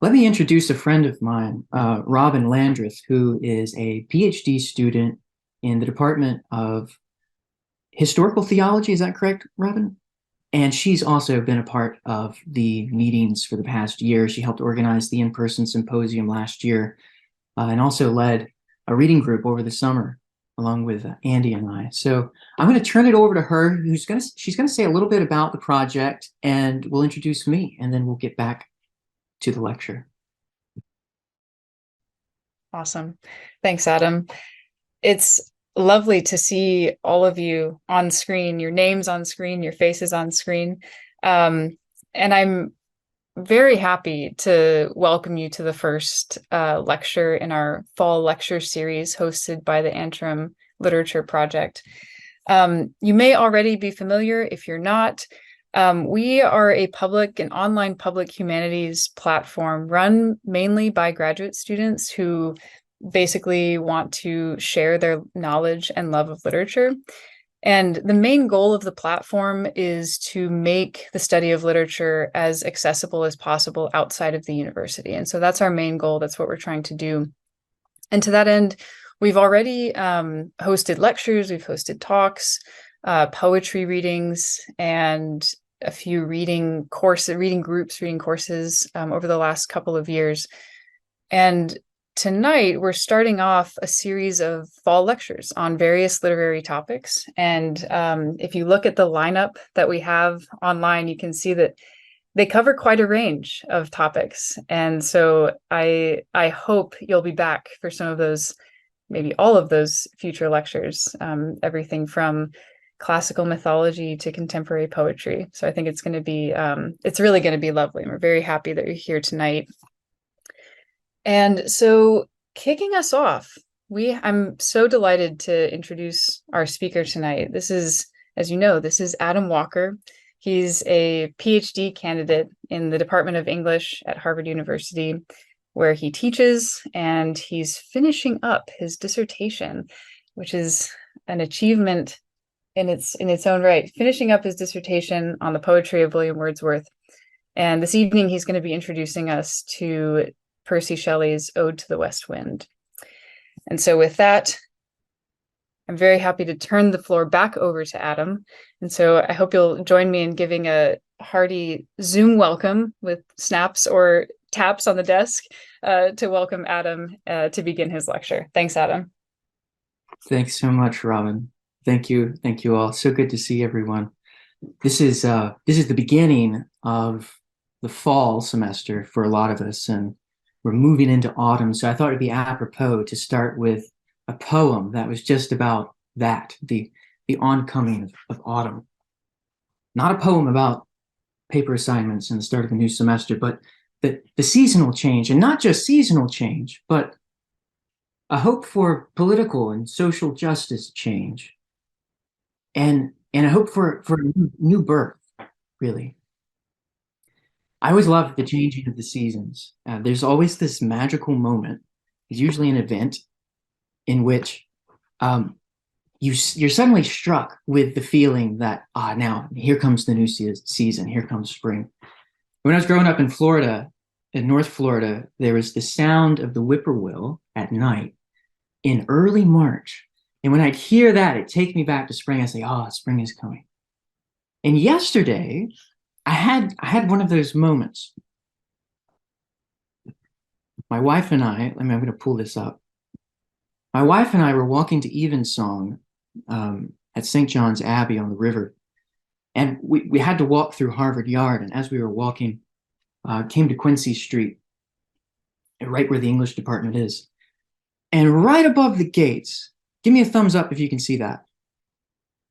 Let me introduce a friend of mine, Robin Landreth, who is a PhD student in the Department of Historical Theology. Is that correct, Robin? And she's also been a part of the meetings for the past year. She helped organize the in-person symposium last year, and also led a reading group over the summer along with Andy and I. So I'm going to turn it over to her, she's going to say a little bit about the project, and we'll introduce me, and then we'll get back to the lecture. Awesome. Thanks, Adam. It's lovely to see all of you on screen, your names on screen, your faces on screen. And I'm very happy to welcome you to the first lecture in our fall lecture series hosted by the Antrim Literature Project. You may already be familiar. If you're not, we are an online public humanities platform run mainly by graduate students who basically want to share their knowledge and love of literature. And the main goal of the platform is to make the study of literature as accessible as possible outside of the university. And so that's our main goal. That's what we're trying to do. And to that end, we've already hosted lectures, we've hosted talks, poetry readings, and a few reading groups, reading courses over the last couple of years. And tonight, we're starting off a series of fall lectures on various literary topics. And if you look at the lineup that we have online, you can see that they cover quite a range of topics. And so I hope you'll be back for some of those, maybe all of those future lectures, everything from classical mythology to contemporary poetry. So I think it's going to be, it's really going to be lovely. And we're very happy that you're here tonight. And so kicking us off, I'm so delighted to introduce our speaker tonight. This is, as you know, this is Adam Walker. He's a PhD candidate in the Department of English at Harvard University, where he teaches, and he's finishing up his dissertation, which is an achievement in its own right, finishing up his dissertation on the poetry of William Wordsworth. And this evening, he's going to be introducing us to Percy Shelley's Ode to the West Wind. And so with that, I'm very happy to turn the floor back over to Adam. And so I hope you'll join me in giving a hearty Zoom welcome with snaps or taps on the desk to welcome Adam to begin his lecture. Thanks, Adam. Thanks so much, Robin. Thank you all. So good to see everyone. This is the beginning of the fall semester for a lot of us, and we're moving into autumn. So I thought it'd be apropos to start with a poem that was just about that, the oncoming of autumn. Not a poem about paper assignments and the start of a new semester, but the seasonal change, and not just seasonal change, but a hope for political and social justice change. And a hope for a new birth, really. I always love the changing of the seasons. There's always this magical moment. It's usually an event in which you're suddenly struck with the feeling that, now here comes the new season, here comes spring. When I was growing up in Florida, in North Florida, there was the sound of the whippoorwill at night in early March. And when I'd hear that, it'd take me back to spring. I'd say, spring is coming. And yesterday, I had one of those moments. My wife and I'm going to pull this up. My wife and I were walking to Evensong at St. John's Abbey on the river. And we had to walk through Harvard Yard. And as we were walking, came to Quincy Street, right where the English department is. And right above the gates, give me a thumbs up if you can see that.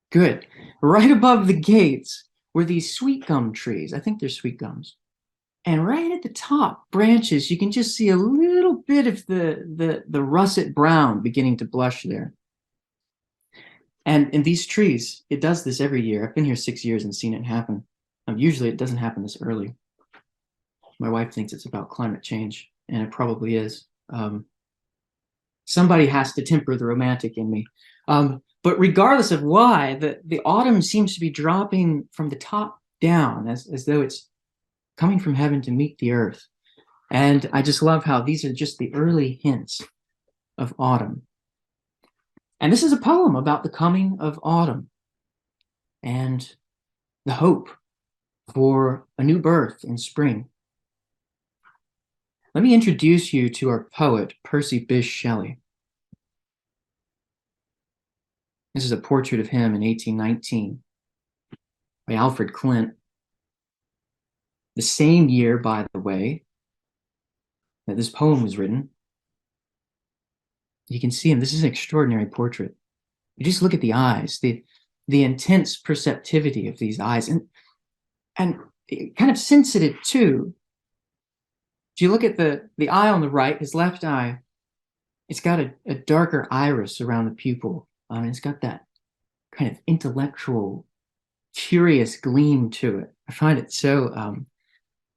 Good. Right above the gates were these sweet gum trees. I think they're sweet gums. And right at the top branches, you can just see a little bit of the russet brown beginning to blush there. And in these trees, it does this every year. I've been here 6 years and seen it happen. Usually it doesn't happen this early. My wife thinks it's about climate change, and it probably is. Somebody has to temper the romantic in me. But regardless of why, the autumn seems to be dropping from the top down, as though it's coming from heaven to meet the earth. And I just love how these are just the early hints of autumn. And this is a poem about the coming of autumn and the hope for a new birth in spring. Let me introduce you to our poet, Percy Bysshe Shelley. This is a portrait of him in 1819 by Alfred Clint. The same year, by the way, that this poem was written. You can see him. This is an extraordinary portrait. You just look at the eyes, the intense perceptivity of these eyes, and kind of sensitive too. If you look at the eye on the right, his left eye, it's got a darker iris around the pupil. It's got that kind of intellectual, curious gleam to it. I find it so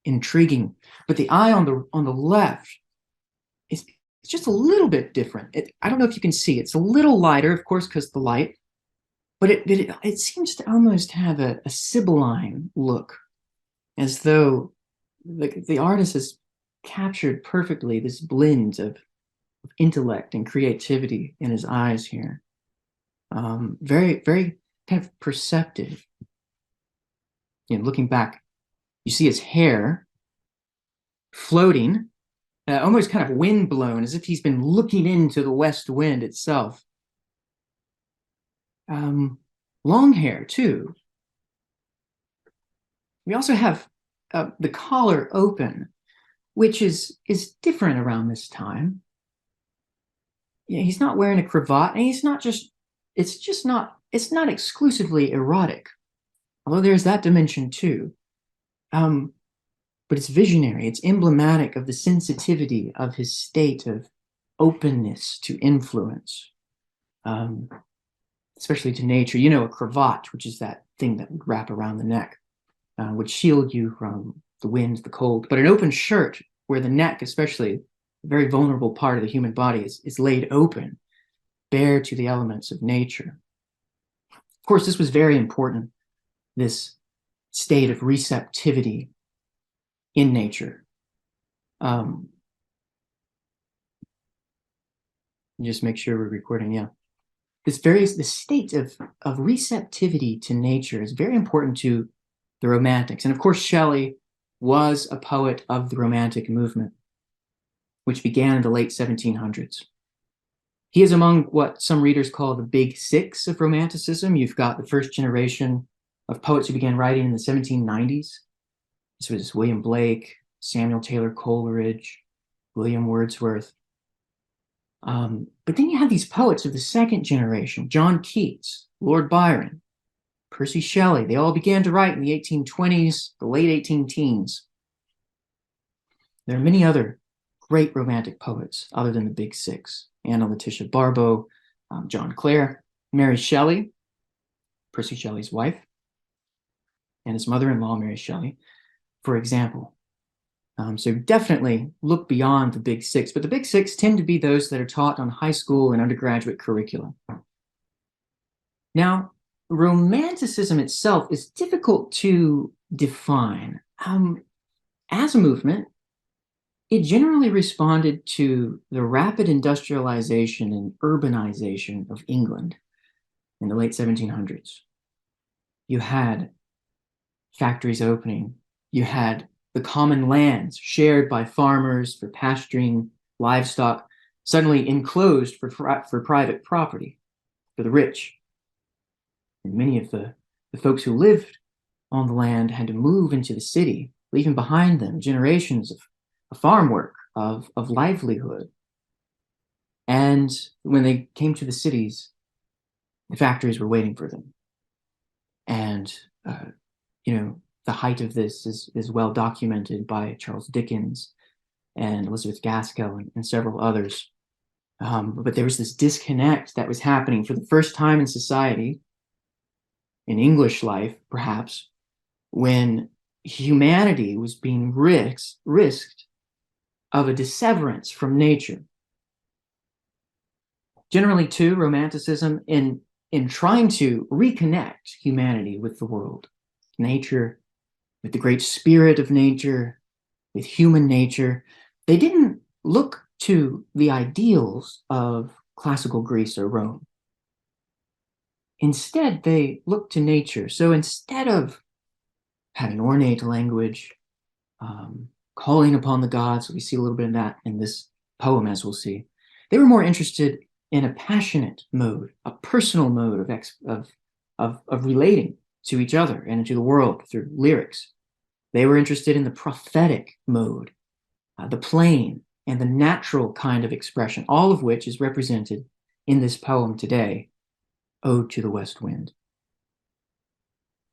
intriguing. But the eye on the left is just a little bit different. I don't know if you can see. It's a little lighter, of course, because the light, but it seems to almost have a sibylline look, as though the artist has captured perfectly this blend of intellect and creativity in his eyes here. Very, very kind of perceptive. Looking back, you see his hair floating, almost kind of wind blown, as if he's been looking into the west wind itself. Long hair too. We also have the collar open, which is different around this time. He's not wearing a cravat, and it's not exclusively erotic, although there's that dimension too. But it's visionary. It's emblematic of the sensitivity of his state of openness to influence, especially to nature. A cravat, which is that thing that would wrap around the neck, would shield you from the wind, the cold. But an open shirt, where the neck, especially a very vulnerable part of the human body, is laid open, bare to the elements of nature. Of course, this was very important, this state of receptivity in nature. Just make sure we're recording, yeah. The state of receptivity to nature is very important to the Romantics. And of course, Shelley was a poet of the Romantic movement, which began in the late 1700s. He is among what some readers call the big six of Romanticism. You've got the first generation of poets who began writing in the 1790s. This was William Blake, Samuel Taylor Coleridge, William Wordsworth. But then you have these poets of the second generation, John Keats, Lord Byron, Percy Shelley. They all began to write in the 1820s, the late 18 teens. There are many other great Romantic poets other than the big six: Anna Letitia Barbow, John Clare, Mary Shelley, Percy Shelley's wife, and his mother-in-law, Mary Shelley, for example. So definitely look beyond the big six, but the big six tend to be those that are taught on high school and undergraduate curricula. Now, Romanticism itself is difficult to define. As a movement, it generally responded to the rapid industrialization and urbanization of England in the late 1700s. You had factories opening. You had the common lands shared by farmers for pasturing livestock suddenly enclosed for private property for the rich. And many of the folks who lived on the land had to move into the city, leaving behind them generations of farm work, of livelihood. And when they came to the cities, the factories were waiting for them. And, the height of this is well documented by Charles Dickens and Elizabeth Gaskell and several others. But there was this disconnect that was happening for the first time in society, in English life, perhaps, when humanity was being risked of a disseverance from nature. Generally, too, Romanticism, in trying to reconnect humanity with the world, nature, with the great spirit of nature, with human nature, they didn't look to the ideals of classical Greece or Rome. Instead, they looked to nature. So instead of having ornate language, calling upon the gods, we see a little bit of that in this poem, as we'll see. They were more interested in a passionate mode, a personal mode of relating to each other and to the world through lyrics. They were interested in the prophetic mode, the plain and the natural kind of expression, all of which is represented in this poem today, Ode to the West Wind.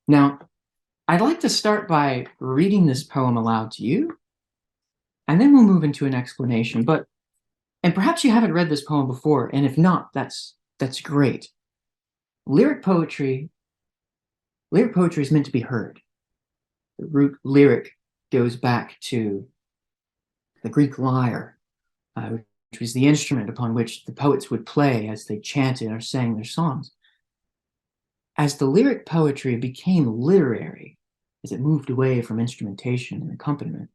Now, I'd like to start by reading this poem aloud to you, and then we'll move into an explanation. And perhaps you haven't read this poem before, and if not, that's great. Lyric poetry is meant to be heard. The root lyric goes back to the Greek lyre, which was the instrument upon which the poets would play as they chanted or sang their songs. As the lyric poetry became literary, as it moved away from instrumentation and accompaniment,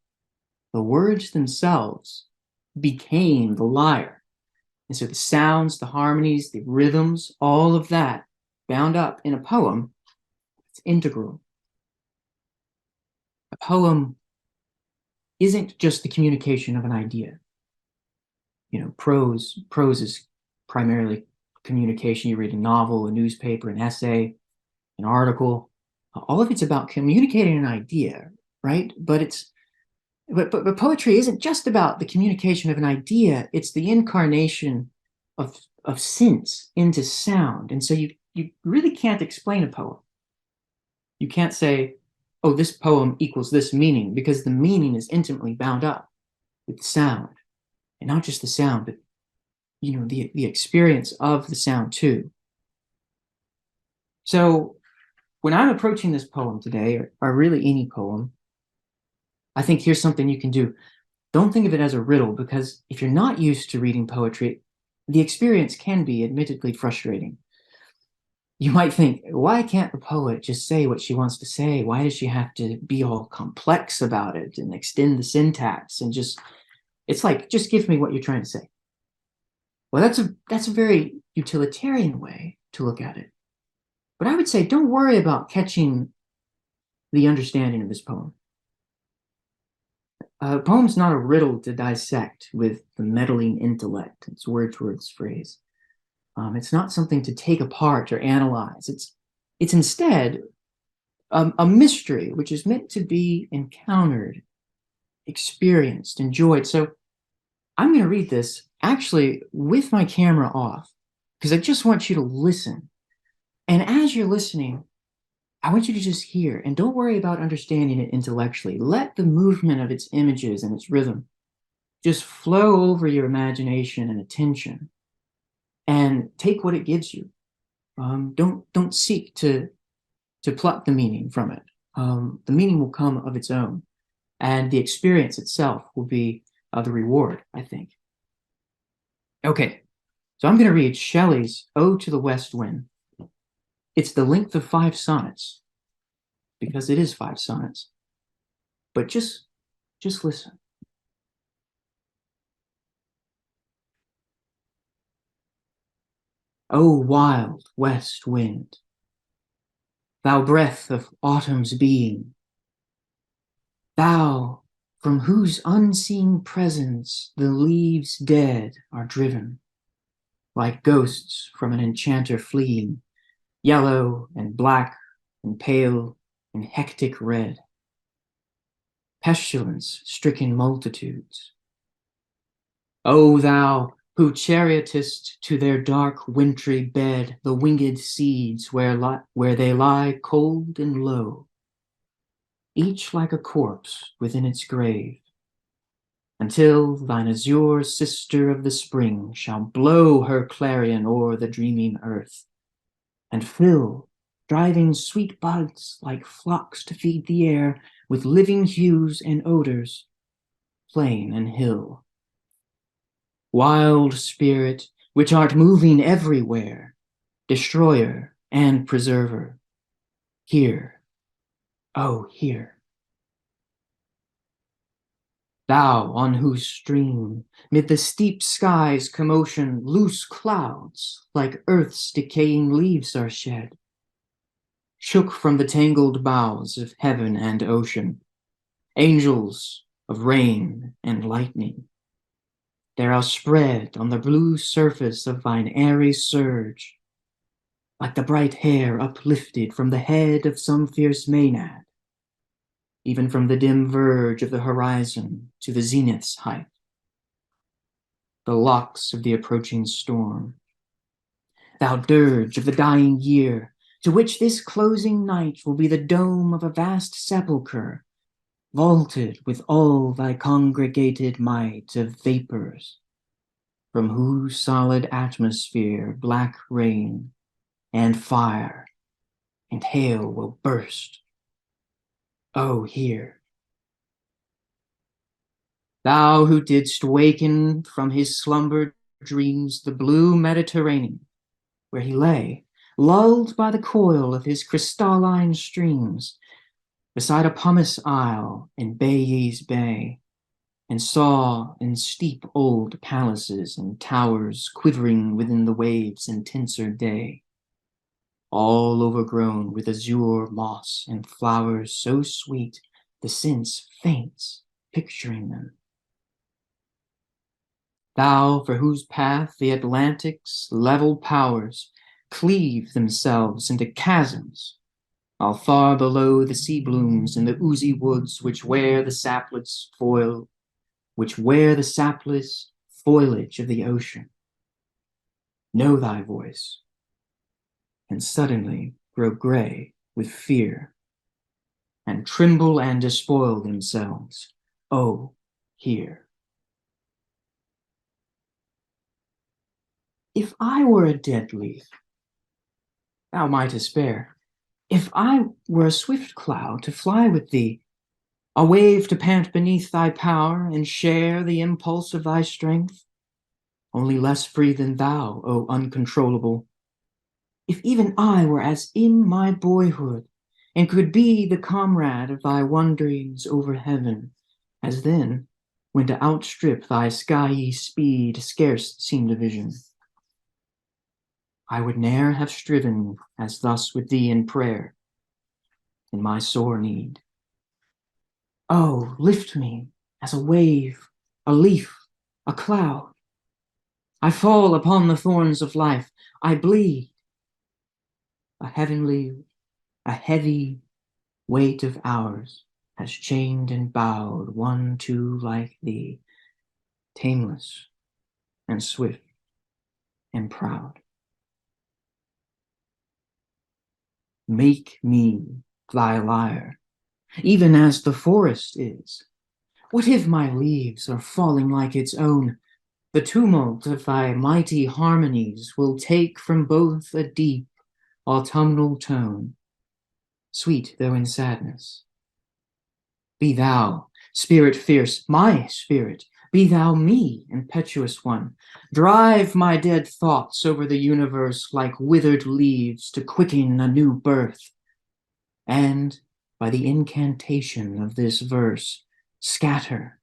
the words themselves became the lyre. And so the sounds, the harmonies, the rhythms, all of that bound up in a poem, it's integral. A poem isn't just the communication of an idea. You know, prose is primarily communication. You read a novel, a newspaper, an essay, an article. All of it's about communicating an idea, right? But poetry isn't just about the communication of an idea. It's the incarnation of sense into sound. And so you really can't explain a poem. You can't say, oh, this poem equals this meaning, because the meaning is intimately bound up with the sound. And not just the sound, but the experience of the sound too. So when I'm approaching this poem today, or really any poem, I think here's something you can do. Don't think of it as a riddle, because if you're not used to reading poetry, the experience can be admittedly frustrating. You might think, why can't the poet just say what she wants to say? Why does she have to be all complex about it and extend the syntax and it's like, just give me what you're trying to say. Well, that's a very utilitarian way to look at it. But I would say, don't worry about catching the understanding of this poem. A poem's not a riddle to dissect with the meddling intellect. It's Wordsworth's phrase. It's not something to take apart or analyze. It's instead a mystery which is meant to be encountered, experienced, enjoyed. So I'm going to read this actually with my camera off, because I just want you to listen. And as you're listening, I want you to just hear, and don't worry about understanding it intellectually. Let the movement of its images and its rhythm just flow over your imagination and attention, and take what it gives you. Don't seek to pluck the meaning from it. The meaning will come of its own, and the experience itself will be the reward, I think. Okay, so I'm going to read Shelley's Ode to the West Wind. It's the length of 5 sonnets, because it is 5 sonnets. But just listen. O wild west wind, thou breath of autumn's being, thou from whose unseen presence the leaves dead are driven, like ghosts from an enchanter fleeing, yellow and black and pale and hectic red, pestilence-stricken multitudes. O thou who chariotest to their dark wintry bed the winged seeds where they lie cold and low, each like a corpse within its grave, until thine azure sister of the spring shall blow her clarion o'er the dreaming earth, and fill driving sweet buds like flocks to feed the air with living hues and odors, plain and hill. Wild spirit, which art moving everywhere, destroyer and preserver, hear, oh, hear. Thou on whose stream, mid the steep sky's commotion, loose clouds, like earth's decaying leaves, are shed, shook from the tangled boughs of heaven and ocean, angels of rain and lightning. There are spread on the blue surface of thine airy surge, like the bright hair uplifted from the head of some fierce Maenad, even from the dim verge of the horizon to the zenith's height, the locks of the approaching storm. Thou dirge of the dying year, to which this closing night will be the dome of a vast sepulchre, vaulted with all thy congregated might of vapors, from whose solid atmosphere black rain and fire and hail will burst. Oh, hear. Thou who didst waken from his slumbered dreams the blue Mediterranean, where he lay, lulled by the coil of his crystalline streams, beside a pumice isle in Bayes Bay, and saw in steep old palaces and towers quivering within the waves' intenser day, all overgrown with azure moss and flowers so sweet the sense faints picturing them. Thou for whose path the Atlantic's level powers cleave themselves into chasms, while far below the sea blooms in the oozy woods which wear the sapless foliage of the ocean. Know thy voice, and suddenly grow gray with fear, and tremble and despoil themselves. Oh, hear. If I were a dead leaf, thou mightest bear. If I were a swift cloud to fly with thee, a wave to pant beneath thy power and share the impulse of thy strength, only less free than thou, O uncontrollable. If even I were as in my boyhood, and could be the comrade of thy wanderings over heaven, as then, when to outstrip thy skyey speed scarce seemed a vision, I would ne'er have striven as thus with thee in prayer, in my sore need. Oh, lift me as a wave, a leaf, a cloud. I fall upon the thorns of life. I bleed. A heavy weight of hours has chained and bowed one too like thee, tameless and swift and proud. Make me thy lyre, even as the forest is. What if my leaves are falling like its own? The tumult of thy mighty harmonies will take from both a deep autumnal tone, sweet though in sadness. Be thou, spirit fierce, my spirit, be thou me, impetuous one. Drive my dead thoughts over the universe like withered leaves to quicken a new birth. And by the incantation of this verse, scatter,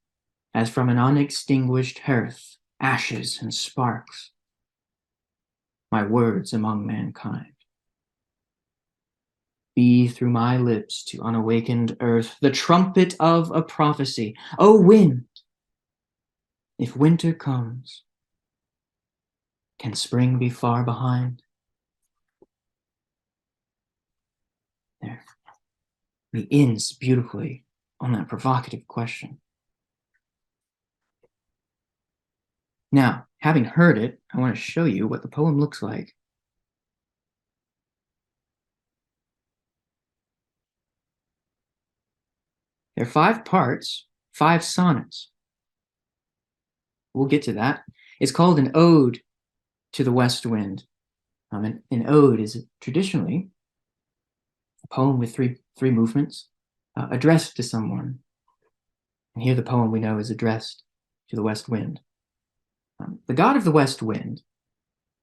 as from an unextinguished hearth, ashes and sparks, my words among mankind. Be through my lips to unawakened earth the trumpet of a prophecy. O wind, if winter comes, can spring be far behind? There. He ends beautifully on that provocative question. Now, having heard it, I want to show you what the poem looks like. There are 5 parts, 5 sonnets. We'll get to that. It's called an ode to the west wind. An ode is traditionally a poem with three movements addressed to someone. And here the poem we know is addressed to the west wind. The god of the west wind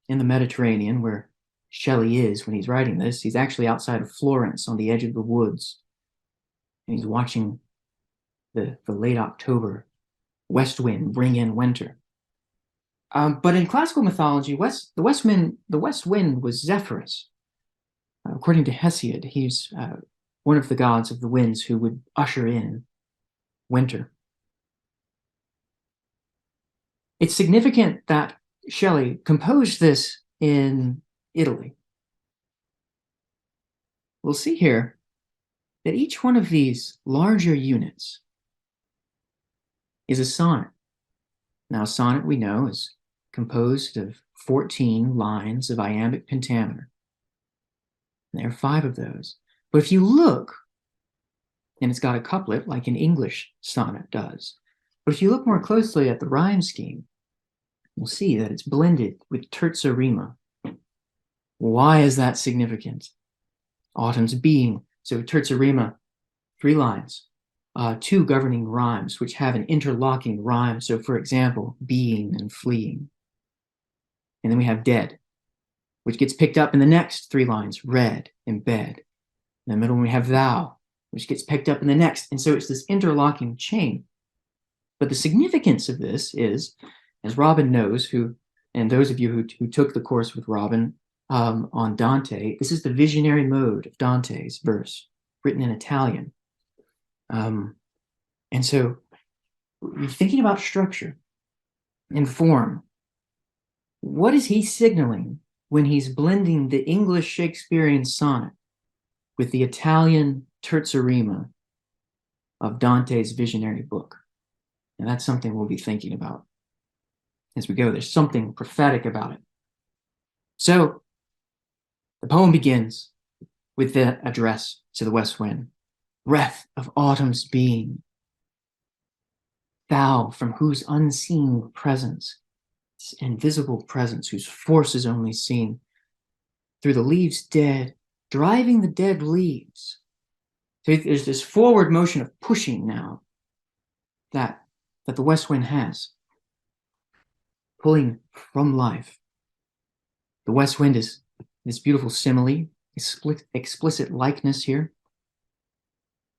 in the Mediterranean, where Shelley is when he's writing this, he's actually outside of Florence on the edge of the woods. And he's watching the late October west wind, bring in winter. But in classical mythology, the west wind was Zephyrus. According to Hesiod, he's one of the gods of the winds who would usher in winter. It's significant that Shelley composed this in Italy. We'll see here that each one of these larger units is a sonnet. Now, a sonnet, we know, is composed of 14 lines of iambic pentameter. There are 5 of those. But if you look, and it's got a couplet like an English sonnet does, but if you look more closely at the rhyme scheme, you'll see that it's blended with terza rima. Why is that significant? Autumn's being. So terza rima, 3 lines, 2 governing rhymes, which have an interlocking rhyme. So, for example, being and fleeing. And then we have dead, which gets picked up in the next 3 lines, red and bed. In the middle, we have thou, which gets picked up in the next. And so it's this interlocking chain. But the significance of this is, as Robin knows, and those of you who took the course with Robin on Dante, this is the visionary mode of Dante's verse, written in Italian. And so you're thinking about structure and form. What is he signaling when he's blending the English Shakespearean sonnet with the Italian terza rima of Dante's visionary book? And that's something we'll be thinking about as we go. There's something prophetic about it. So the poem begins with the address to the west wind. Breath of autumn's being, thou from whose unseen presence, invisible presence, whose force is only seen through the leaves dead, driving the dead leaves. So there's this forward motion of pushing now that the west wind has, pulling from life. The west wind is this beautiful simile, explicit likeness here.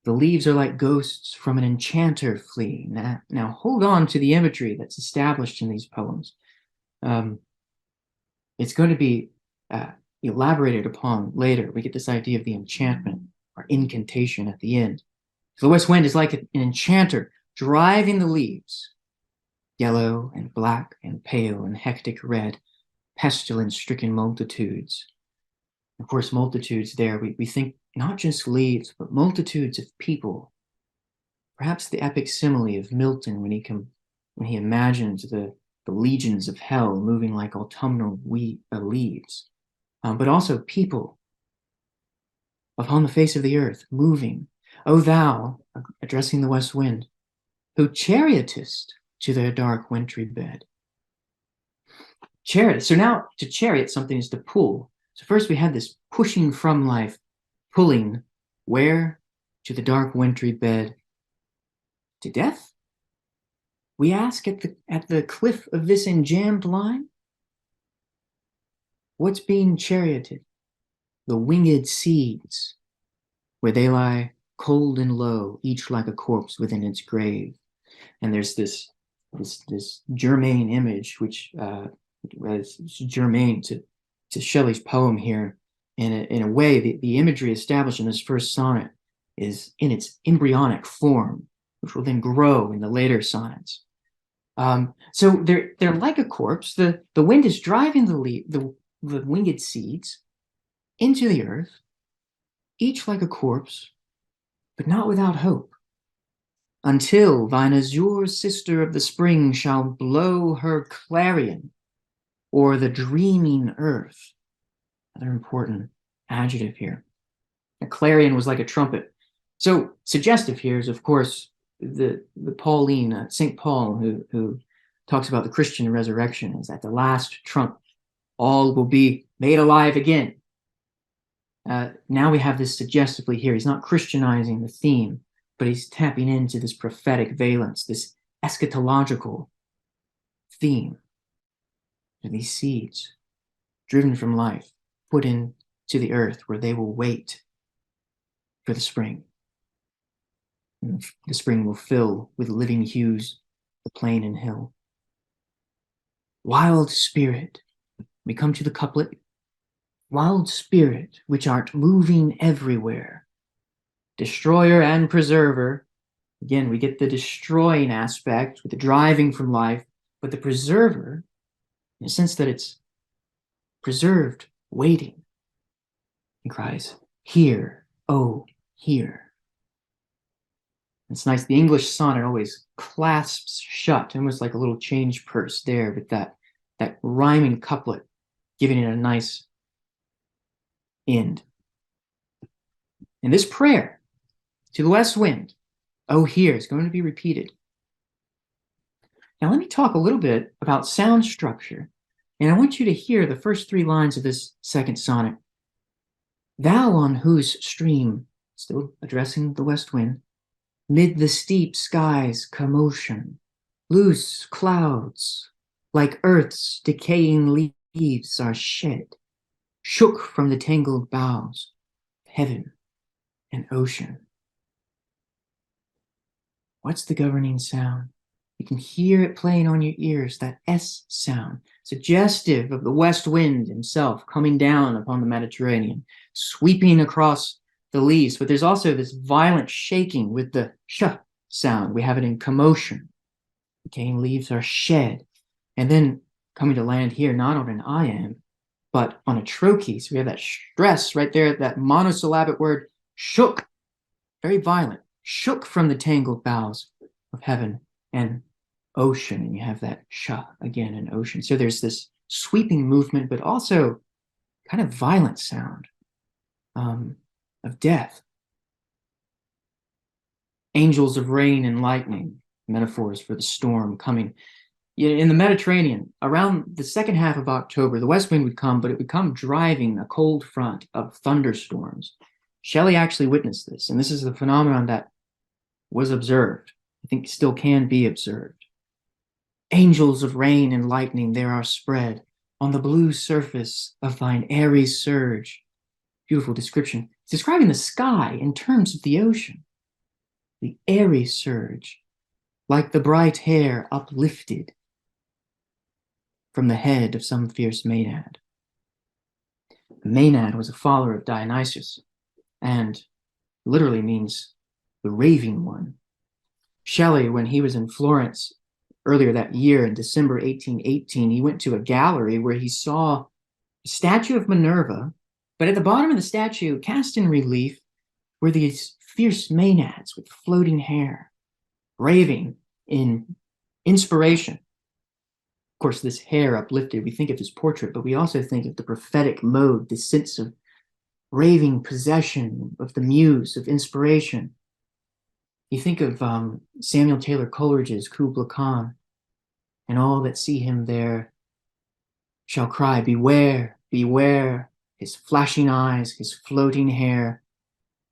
The leaves are like ghosts from an enchanter fleeing. Now hold on to the imagery that's established in these poems. It's going to be elaborated upon later. We get this idea of the enchantment or incantation at the end. So the west wind is like an enchanter driving the leaves, yellow and black and pale and hectic red, pestilence-stricken multitudes. Of course, multitudes there, we think not just leaves, but multitudes of people. Perhaps the epic simile of Milton when he imagines the legions of hell moving like autumnal leaves, but also people upon the face of the earth moving. O thou, addressing the west wind, who chariotest to their dark wintry bed. Chariot. So now to chariot something is to pull. So first we had this pushing from life, pulling where? To the dark wintry bed. To death? We ask at the cliff of this enjambed line? What's being charioted? The winged seeds, where they lie cold and low, each like a corpse within its grave. And there's this germane image, which is germane to Shelley's poem here. In a way, the imagery established in this first sonnet is in its embryonic form, which will then grow in the later sonnets. So they're like a corpse. The wind is driving the winged seeds into the earth, each like a corpse, but not without hope, until thine azure sister of the spring shall blow her clarion o'er the dreaming earth. Another important adjective here. A clarion was like a trumpet. So suggestive here is, of course, the Pauline, St. Paul, who talks about the Christian resurrection, is at the last trump, all will be made alive again. Now we have this suggestively here. He's not Christianizing the theme, but he's tapping into this prophetic valence, this eschatological theme. These seeds, driven from life, put into the earth where they will wait for the spring. And the spring will fill with living hues the plain and hill. Wild spirit, we come to the couplet. Wild spirit, which art moving everywhere, destroyer and preserver. Again, we get the destroying aspect with the driving from life, but the preserver, in the sense that it's preserved, waiting. He cries, "Here, oh, here." It's nice. The English sonnet always clasps shut, almost like a little change purse there, with that rhyming couplet, giving it a nice end. And this prayer to the west wind, "Oh, here," is going to be repeated. Now, let me talk a little bit about sound structure. And I want you to hear the first 3 lines of this second sonnet. Thou on whose stream, still addressing the west wind, mid the steep sky's commotion, loose clouds, like earth's decaying leaves, are shed, shook from the tangled boughs of heaven and ocean. What's the governing sound? You can hear it playing on your ears, that S sound, suggestive of the west wind himself coming down upon the Mediterranean, sweeping across the leaves. But there's also this violent shaking with the sh sound. We have it in commotion. Decaying leaves are shed. And then coming to land here, not on an iamb, but on a trochee. So we have that stress right there, that monosyllabic word, shook, very violent, shook from the tangled boughs of heaven and ocean. And you have that sh again in ocean. So there's this sweeping movement, but also kind of violent sound of death. Angels of rain and lightning, metaphors for the storm coming. In the Mediterranean, around the second half of October, the west wind would come, but it would come driving a cold front of thunderstorms. Shelley actually witnessed this, and this is the phenomenon that was observed. I think still can be observed. Angels of rain and lightning there are spread on the blue surface of thine airy surge. Beautiful description. It's describing the sky in terms of the ocean. The airy surge, like the bright hair uplifted from the head of some fierce Maenad. The Maenad was a follower of Dionysus, and literally means the raving one. Shelley, when he was in Florence earlier that year in December 1818, he went to a gallery where he saw a statue of Minerva, but at the bottom of the statue, cast in relief, were these fierce Maenads with floating hair, raving in inspiration. Of course, this hair uplifted, we think of his portrait, but we also think of the prophetic mode, the sense of raving possession of the muse, of inspiration. You think of Samuel Taylor Coleridge's Kubla Khan, and all that see him there shall cry, "Beware, beware," his flashing eyes, his floating hair.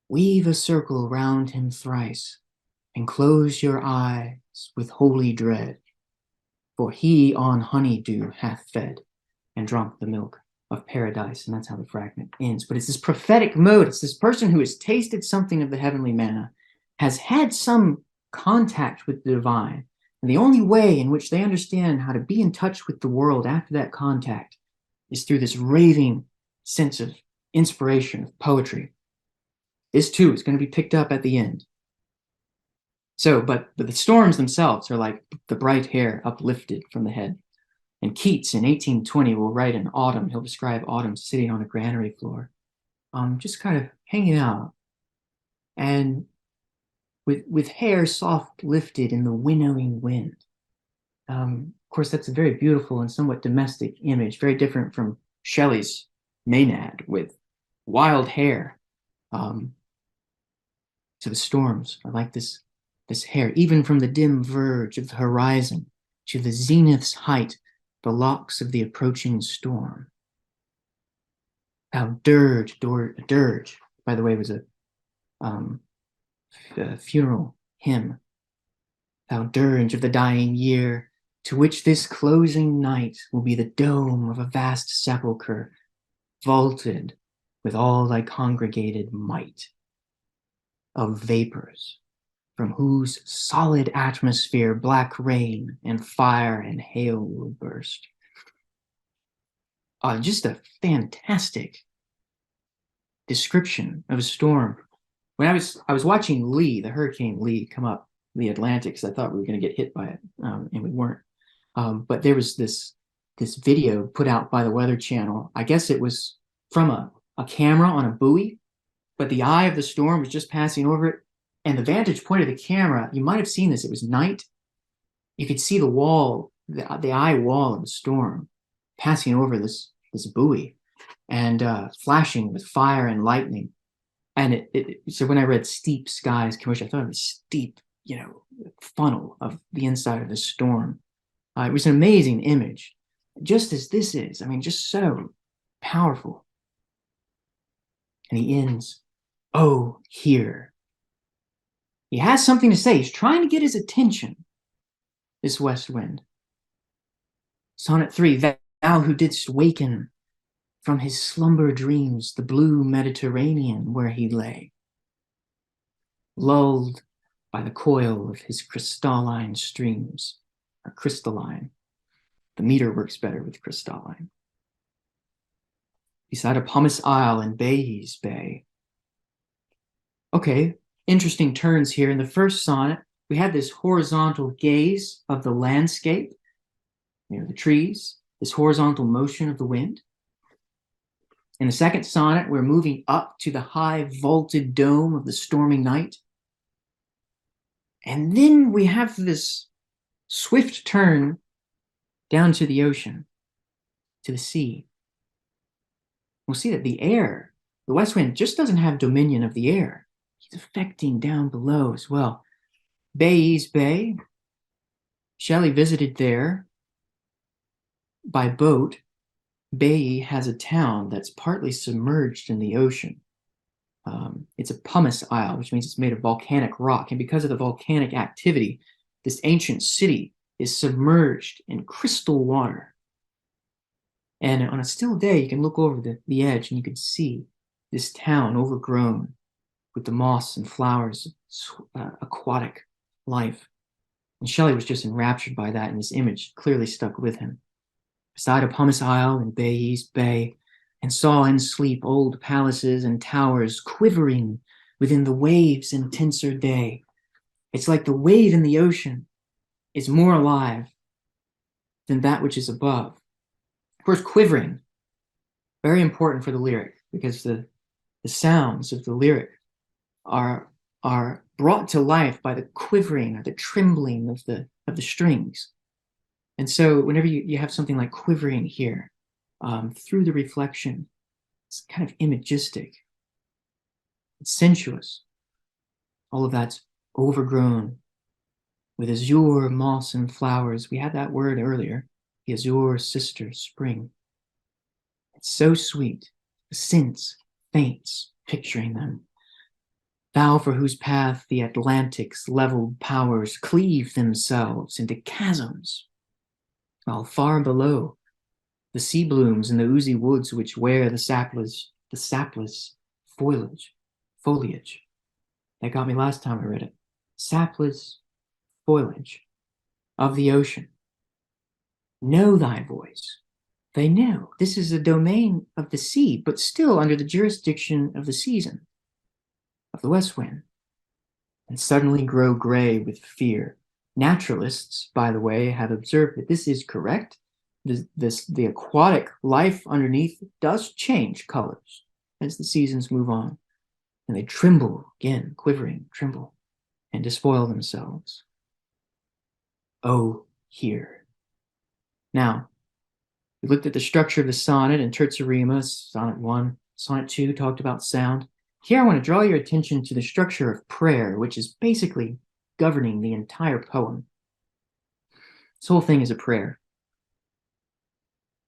Weave a circle round him thrice, and close your eyes with holy dread, for he on honeydew hath fed, and drunk the milk of paradise. And that's how the fragment ends. But it's this prophetic mode. It's this person who has tasted something of the heavenly manna, has had some contact with the divine. And the only way in which they understand how to be in touch with the world after that contact is through this raving sense of inspiration, of poetry. This too is going to be picked up at the end. So, but the storms themselves are like the bright hair uplifted from the head. And Keats in 1820 will write in autumn, he'll describe autumn sitting on a granary floor, just kind of hanging out. And with hair soft lifted in the winnowing wind. Of course, that's a very beautiful and somewhat domestic image, very different from Shelley's Maenad with wild hair. So the storms are like this hair, even from the dim verge of the horizon to the zenith's height, the locks of the approaching storm. Thou dirge, dirge, by the way, was a funeral hymn. Thou dirge of the dying year, to which this closing night will be the dome of a vast sepulchre, vaulted with all thy congregated might of vapors from whose solid atmosphere black rain and fire and hail will burst. Just a fantastic description of a storm. When I was watching Lee, the Hurricane Lee, come up the Atlantic, because I thought we were going to get hit by it, and we weren't. But there was this video put out by the Weather Channel. I guess it was from a camera on a buoy, but the eye of the storm was just passing over it. And the vantage point of the camera, you might have seen this, it was night. You could see the wall, the eye wall of the storm passing over this buoy and flashing with fire and lightning. And so when I read Steep Skies commercial, I thought it was steep, funnel of the inside of the storm. It was an amazing image, just as this is. I mean, just so powerful. And he ends, "Oh, here." He has something to say. He's trying to get his attention, this west wind. Sonnet 3, thou who didst waken from his slumber dreams the blue Mediterranean where he lay, lulled by the coil of his crystalline streams, or crystalline. The meter works better with crystalline. Beside a pumice isle in Bayes Bay. Okay, interesting turns here. In the first sonnet, we had this horizontal gaze of the landscape, the trees, this horizontal motion of the wind. In the second sonnet, we're moving up to the high vaulted dome of the stormy night. And then we have this swift turn down to the ocean, to the sea. We'll see that the air, the west wind, just doesn't have dominion of the air. He's affecting down below as well. Bayes Bay, Shelley visited there by boat. Bay has a town that's partly submerged in the ocean. It's a pumice isle, which means it's made of volcanic rock. And because of the volcanic activity, this ancient city is submerged in crystal water. And on a still day, you can look over the edge and you can see this town overgrown with the moss and flowers, aquatic life. And Shelley was just enraptured by that, and this image clearly stuck with him. Beside a pumice isle in Bayes Bay, and saw in sleep old palaces and towers quivering within the waves' intenser day. It's like the wave in the ocean is more alive than that which is above. Of course, quivering, very important for the lyric, because the sounds of the lyric are brought to life by the quivering or the trembling of the strings. And so whenever you have something like quivering here, through the reflection, it's kind of imagistic. It's sensuous. All of that's overgrown with azure, moss, and flowers. We had that word earlier, the azure sister spring. It's so sweet. The sense faints, picturing them. Thou for whose path the Atlantic's leveled powers cleave themselves into chasms, while far below the sea blooms in the oozy woods which wear the sapless foliage. That got me last time I read it. Sapless foliage of the ocean. Know thy voice. They know this is a domain of the sea, but still under the jurisdiction of the season, of the west wind, and suddenly grow gray with fear. Naturalists, by the way, have observed that this is correct. The aquatic life underneath does change colors as the seasons move on, and they tremble again, quivering, tremble, and despoil themselves. Oh, here. Now, we looked at the structure of the sonnet in Terza Rima, Sonnet 1. Sonnet 2 talked about sound. Here I want to draw your attention to the structure of prayer, which is basically governing the entire poem. This whole thing is a prayer.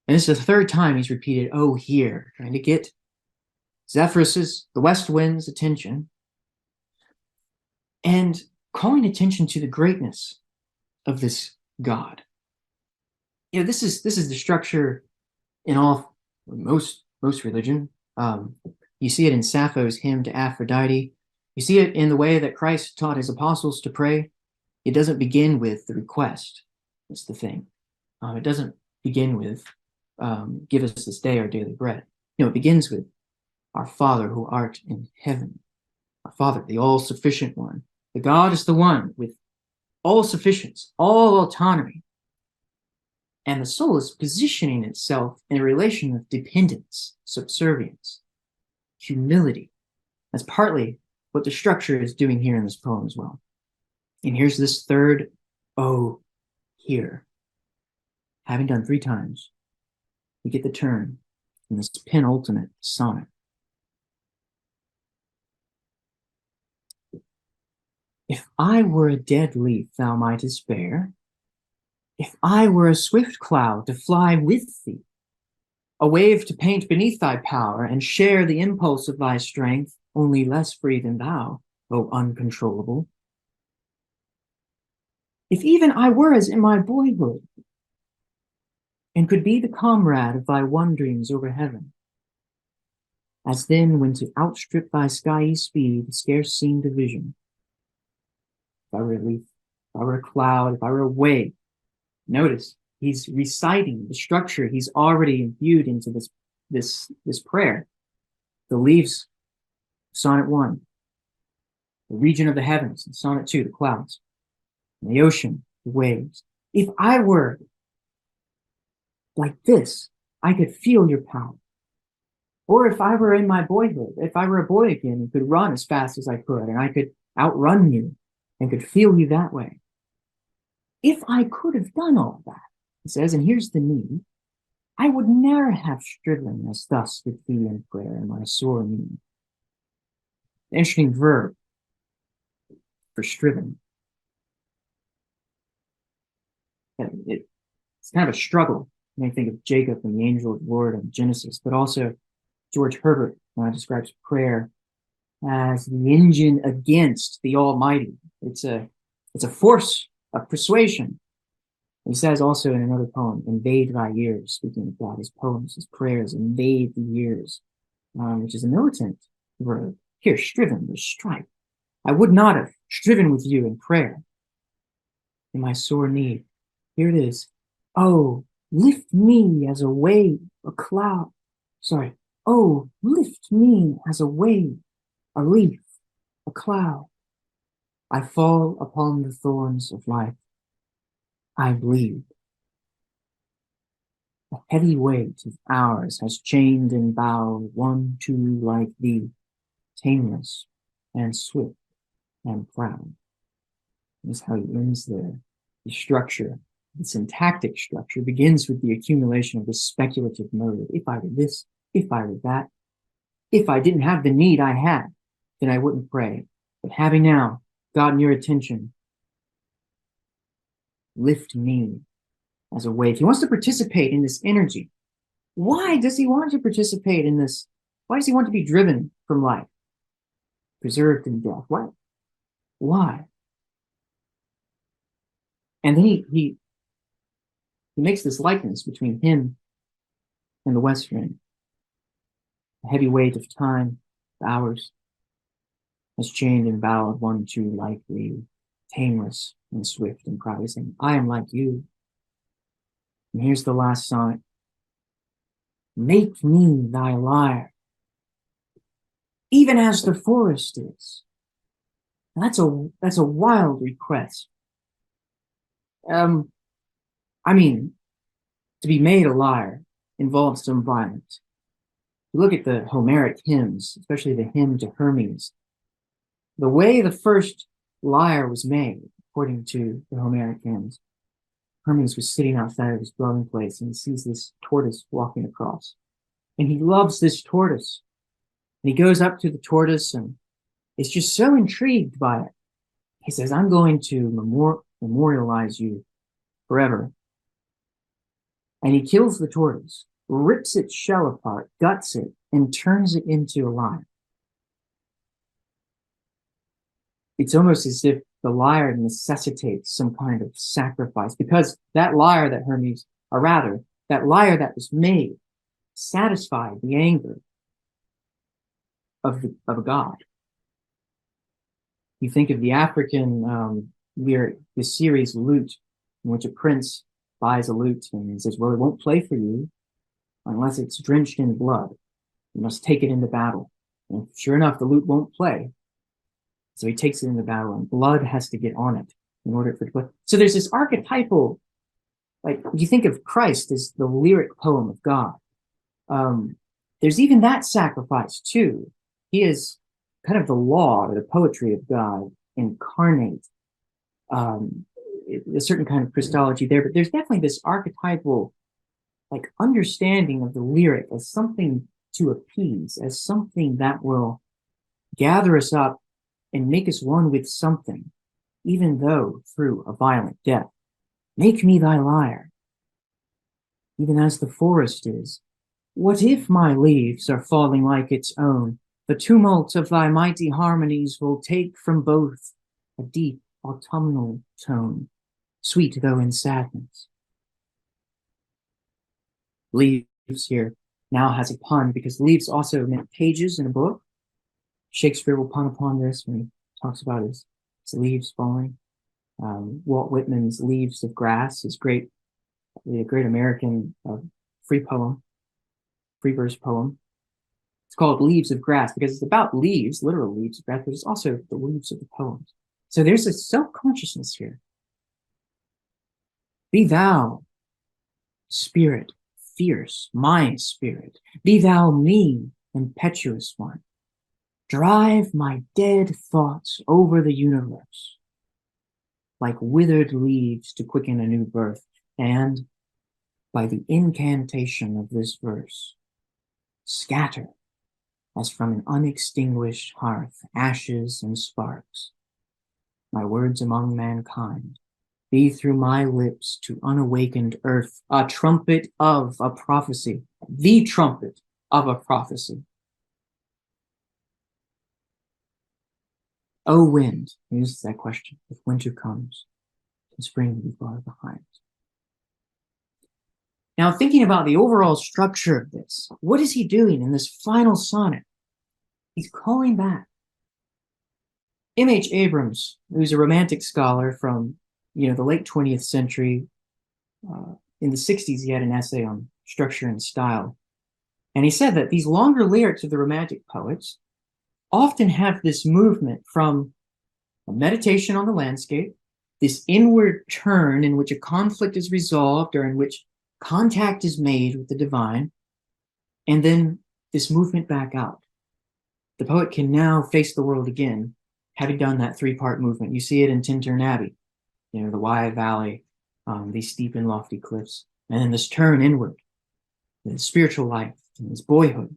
And this is the third time he's repeated, oh, here, trying to get Zephyrus's, the west wind's attention, and calling attention to the greatness of this God. This is the structure in most religion. You see it in Sappho's hymn to Aphrodite. You see it in the way that Christ taught his apostles to pray. It doesn't begin with the request. That's the thing. It doesn't begin with, give us this day our daily bread. No, it begins with, our Father who art in heaven. Our Father, the all-sufficient one. The God is the one with all sufficiency, all autonomy. And the soul is positioning itself in a relation of dependence, subservience, humility. That's partly what the structure is doing here in this poem as well. And here's this third, oh, here. Having done 3 times, we get the turn in this penultimate sonnet. If I were a dead leaf thou mightest bear, if I were a swift cloud to fly with thee, a wave to paint beneath thy power and share the impulse of thy strength, only less free than thou, O uncontrollable. If even I were as in my boyhood, and could be the comrade of thy wanderings over heaven, as then when to outstrip thy skyey speed scarce seemed a vision. If I were a leaf, if I were a cloud, if I were a wave. Notice, he's reciting the structure he's already imbued into this prayer. The leaves, sonnet 1. The region of the heavens, in sonnet 2, the clouds. And the ocean, the waves. If I were like this, I could feel your power. Or if I were in my boyhood, if I were a boy again and could run as fast as I could, and I could outrun you and could feel you that way. If I could have done all that, he says, and here's the need, I would ne'er have striven as thus with thee in prayer in my sore need. An interesting verb for striven. It's kind of a struggle. You may think of Jacob and the angel of the Lord in Genesis, but also George Herbert describes prayer as the engine against the Almighty. It's a force of persuasion. He says also in another poem, invade thy ears, speaking of God, his poems, his prayers, invade the ears, which is a militant verb. Here, striven, there's strife. I would not have striven with you in prayer, in my sore need. Here it is. Oh, lift me as a wave, a cloud. Sorry. Oh, lift me as a wave, a leaf, a cloud. I fall upon the thorns of life. I bleed. A heavy weight of hours has chained and bowed one, two like thee, tameless and swift and proud. This is how he ends there. The structure, the syntactic structure, begins with the accumulation of this speculative mode. If I were this, if I were that, if I didn't have the need I had, then I wouldn't pray. But having now gotten your attention, lift me as a wave. He wants to participate in this energy. Why does he want to participate in this? Why does he want to be driven from life, preserved in death? Why? And then he makes this likeness between him and the west wind. The heavy weight of time, the hours, has chained and bowed one too like thee, tameless and swift and proud. He's saying, I am like you. And here's the last sonnet. Make me thy lyre, even as the forest is. And that's a wild request. I mean, to be made a lyre involves some violence. You look at the Homeric hymns, especially the hymn to Hermes. The way the first lyre was made, according to the Homeric hymns, Hermes was sitting outside of his dwelling place and he sees this tortoise walking across. And he loves this tortoise. And he goes up to the tortoise and is just so intrigued by it. He says, I'm going to memorialize you forever. And he kills the tortoise, rips its shell apart, guts it, and turns it into a lyre. It's almost as if the lyre necessitates some kind of sacrifice, because that lyre that Hermes, or rather, that lyre that was made, satisfied the anger of a god. You think of the African lyric, the series Lute, in which a prince buys a lute and he says, well, it won't play for you unless it's drenched in blood. You must take it into battle. And sure enough, the lute won't play. So he takes it into battle, and blood has to get on it in order for it to play. So there's this archetypal, like, you think of Christ as the lyric poem of God. There's even that sacrifice too. He is kind of the law or the poetry of God incarnate. A certain kind of Christology there, but there's definitely this archetypal, like, understanding of the lyric as something to appease, as something that will gather us up and make us one with something, even though through a violent death. Make me thy lyre, even as the forest is. What if my leaves are falling like its own? The tumult of thy mighty harmonies will take from both a deep autumnal tone, sweet though in sadness. Leaves here now has a pun because leaves also meant pages in a book. Shakespeare will pun upon this when he talks about his leaves falling. Walt Whitman's Leaves of Grass is great, a great American free verse poem. It's called Leaves of Grass because it's about leaves, literal leaves of grass, but it's also the leaves of the poems. So there's a self-consciousness here. Be thou, spirit, fierce, my spirit. Be thou me, impetuous one. Drive my dead thoughts over the universe, like withered leaves to quicken a new birth, and by the incantation of this verse, scatter, as from an unextinguished hearth, ashes and sparks, my words among mankind. Be through my lips to unawakened earth a trumpet of a prophecy, the trumpet of a prophecy. O wind, here's that question, if winter comes, can spring be far behind? Now, thinking about the overall structure of this, what is he doing in this final sonnet? He's calling back. M.H. Abrams, who's a romantic scholar from the late 20th century, in the 60s, he had an essay on structure and style. And he said that these longer lyrics of the romantic poets often have this movement from a meditation on the landscape, this inward turn in which a conflict is resolved or in which contact is made with the divine, and then this movement back out. The poet can now face the world again, having done that three-part movement. You see it in Tintern Abbey, the wide valley, these steep and lofty cliffs, and then this turn inward, the spiritual life, and his boyhood.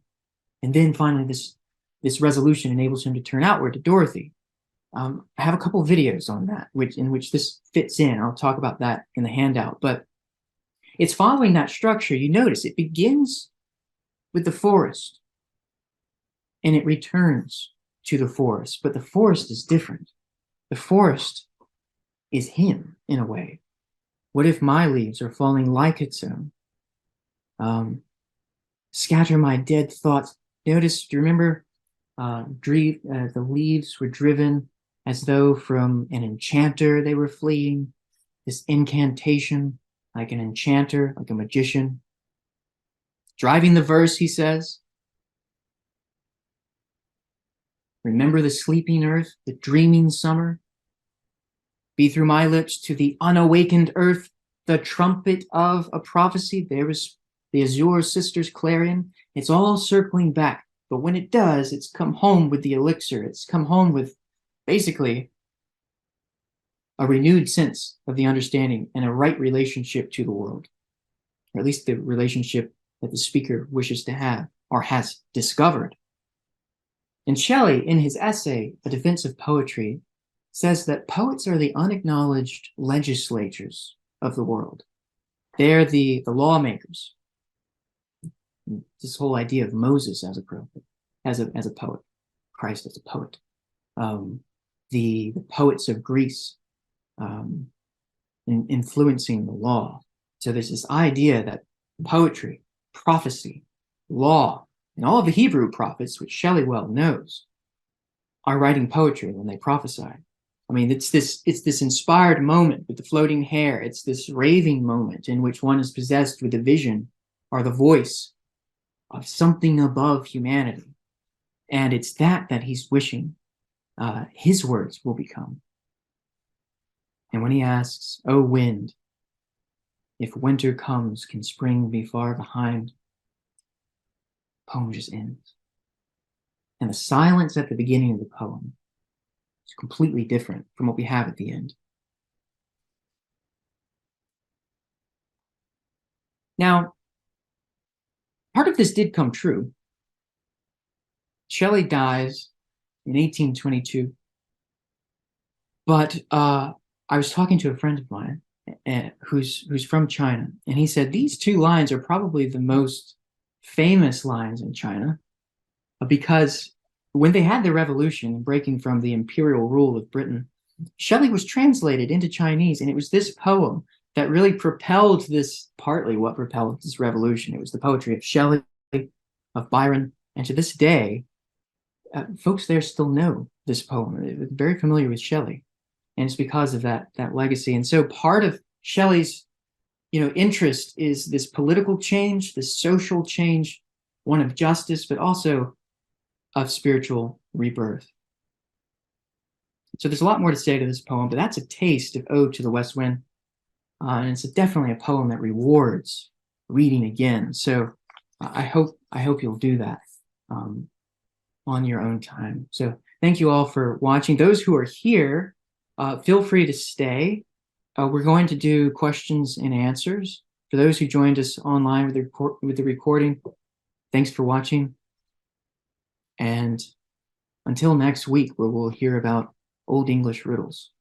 And then finally this resolution enables him to turn outward to Dorothy. I have a couple of videos on that, in which this fits in. I'll talk about that in the handout, but it's following that structure. You notice it begins with the forest, and it returns to the forest, but the forest is different. The forest is him, in a way. What if my leaves are falling like its own? Scatter my dead thoughts. Notice, do you remember the leaves were driven as though from an enchanter they were fleeing? This incantation, like an enchanter, like a magician. Driving the verse, he says, remember the sleeping earth, the dreaming summer. Be through my lips to the unawakened earth, the trumpet of a prophecy. There is the azure sister's clarion. It's all circling back. But when it does, it's come home with the elixir. It's come home with basically a renewed sense of the understanding and a right relationship to the world, or at least the relationship that the speaker wishes to have or has discovered. And Shelley, in his essay, A Defense of Poetry, says that poets are the unacknowledged legislatures of the world. They're the lawmakers. This whole idea of Moses as a prophet, as a poet, Christ as a poet. The poets of Greece influencing the law. So there's this idea that poetry, prophecy, law, and all of the Hebrew prophets, which Shelley well knows, are writing poetry when they prophesy. I mean, it's this inspired moment with the floating hair. It's this raving moment in which one is possessed with a vision or the voice of something above humanity. And it's that he's wishing his words will become. And when he asks, "O wind, if winter comes, can spring be far behind?" The poem just ends. And the silence at the beginning of the poem is completely different from what we have at the end. Now, part of this did come true. Shelley dies in 1822, but I was talking to a friend of mine who's from China, and he said these two lines are probably the most famous lines in China because when they had the revolution, breaking from the imperial rule of Britain, Shelley was translated into Chinese, and it was this poem that really propelled this, partly what propelled this revolution. It was the poetry of Shelley, of Byron, and to this day, folks there still know this poem. They're very familiar with Shelley, and it's because of that legacy. And so part of Shelley's interest is this political change, this social change, one of justice, but also of spiritual rebirth. So there's a lot more to say to this poem, but that's a taste of Ode to the West Wind. And it's definitely a poem that rewards reading again. So I hope you'll do that on your own time. So thank you all for watching. Those who are here, feel free to stay. We're going to do questions and answers. For those who joined us online with the recording, thanks for watching. And until next week, where we'll hear about Old English riddles.